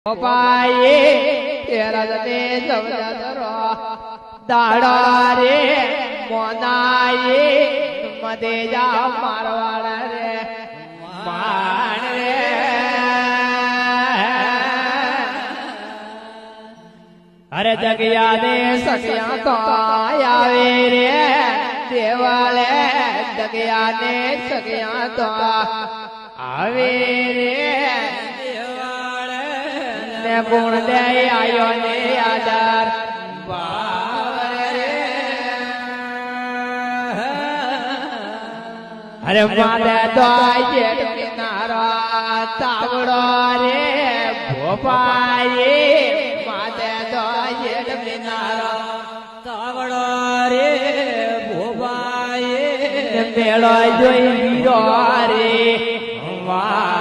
પાયે તેરા જતે સવજરો દાડા રે મોનાયે મદે જા મારવાડા રે માણ રે અરે જગ્યા ને સગ્યા તો આવે રે દેવાલે જગ્યા ને સગ્યા તો આવે રે ગુણ દે આયો ને આધાર અરે માદે તો જેટ કિનારા તાવડો રે ભોપાયે માદે તો જેટ કિનારા તાવડો રે ભોપાયે મેળો જોઈ વીરો રે વા